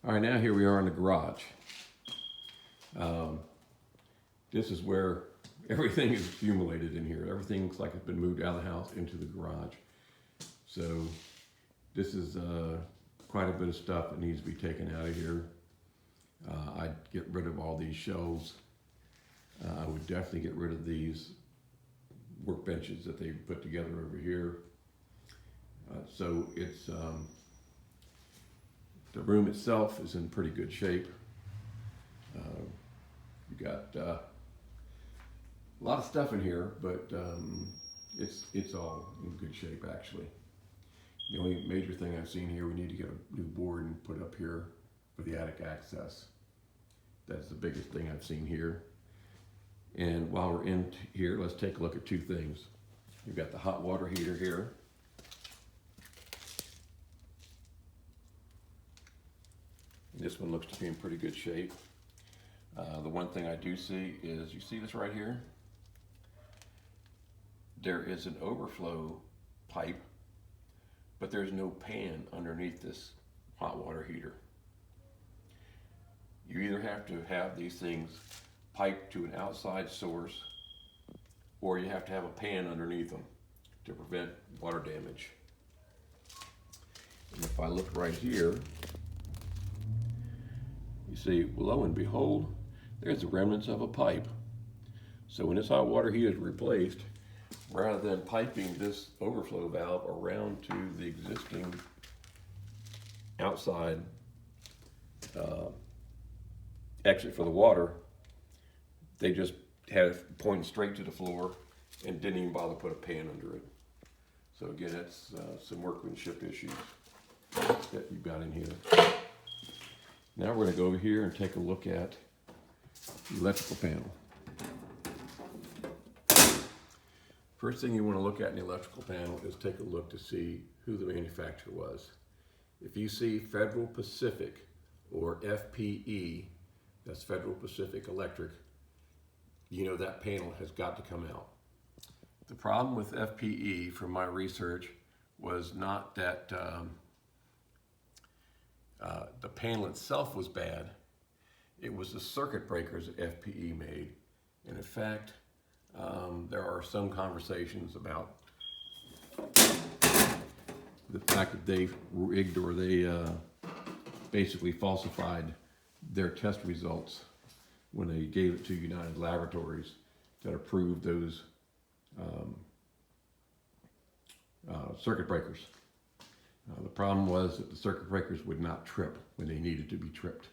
All right, now here we are in the garage. This is where everything is accumulated in here. Everything looks like it's been moved out of the house into the garage. So this is quite a bit of stuff that needs to be taken out of here. I'd get rid of all these shelves. I would definitely get rid of these workbenches that they put together over here. So it's the room itself is in pretty good shape. You got a lot of stuff in here, but it's all in good shape actually. The only major thing I've seen here, we need to get a new board and put up here for the attic access. That's the biggest thing I've seen here. And while we're in here, let's take a look at two things. We've got the hot water heater here. And this one looks to be in pretty good shape. The one thing I do see is, you see this right here? There is an overflow pipe, but there's no pan underneath this hot water heater. You either have to have these things piped to an outside source, or you have to have a pan underneath them to prevent water damage. And if I look right here, you see, lo and behold, there's the remnants of a pipe. So when this hot water heater is replaced, rather than piping this overflow valve around to the existing outside exit for the water, they just had it pointing straight to the floor and didn't even bother to put a pan under it. So again, that's some workmanship issues that you've got in here. Now we're going to go over here and take a look at the electrical panel. First thing you want to look at in the electrical panel is take a look to see who the manufacturer was. If you see Federal Pacific or FPE, that's Federal Pacific Electric, you know that panel has got to come out. The problem with FPE, from my research, was not that the panel itself was bad. It was the circuit breakers that FPE made. And in fact, there are some conversations about the fact that they rigged, or they basically falsified their test results when they gave it to United Laboratories that approved those circuit breakers. The problem was that the circuit breakers would not trip when they needed to be tripped.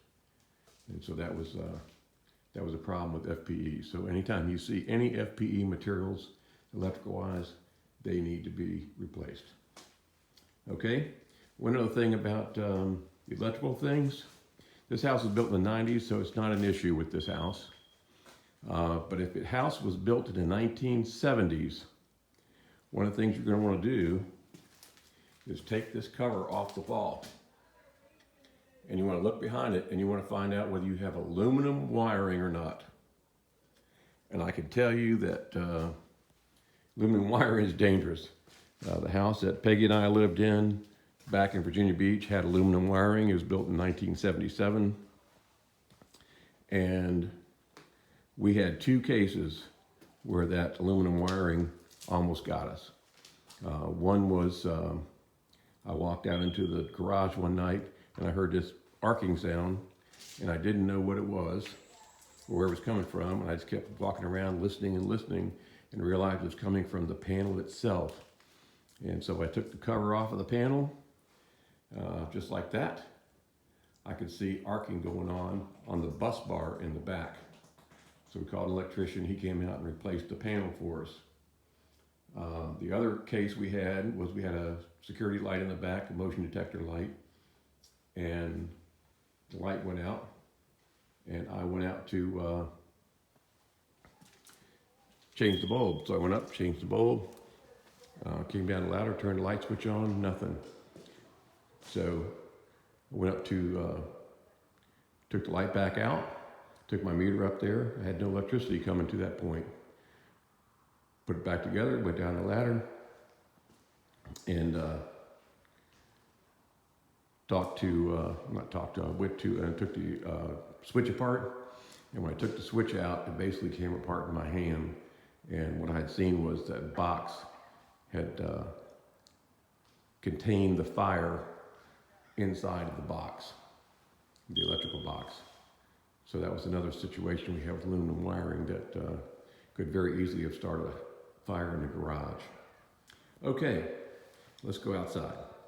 And so that was a problem with FPE. So anytime you see any FPE materials, electrical wise, they need to be replaced. Okay, one other thing about electrical things. This house was built in the 90s, so it's not an issue with this house. But if the house was built in the 1970s, one of the things you're going to want to do is take this cover off the wall. And you want to look behind it, and you want to find out whether you have aluminum wiring or not. And I can tell you that aluminum wiring is dangerous. The house that Peggy and I lived in back in Virginia Beach had aluminum wiring. It was built in 1977. And we had two cases where that aluminum wiring almost got us. One was, I walked out into the garage one night and I heard this arcing sound, and I didn't know what it was or where it was coming from. And I just kept walking around listening and realized it was coming from the panel itself. And so I took the cover off of the panel, just like that. I could see arcing going on the bus bar in the back. So we called an electrician. He came out and replaced the panel for us. The other case we had was, we had a security light in the back, a motion detector light, and the light went out, and I went out to change the bulb. So I went up, changed the bulb, came down the ladder, turned the light switch on, nothing. So I went up to, took the light back out, took my meter up there. I had no electricity coming to that point. Put it back together, went down the ladder, and I went to and took the switch apart. And when I took the switch out, it basically came apart in my hand. And what I had seen was that box had contained the fire inside of the box, the electrical box. So that was another situation we have with aluminum wiring that could very easily have started a fire in the garage. Okay, let's go outside.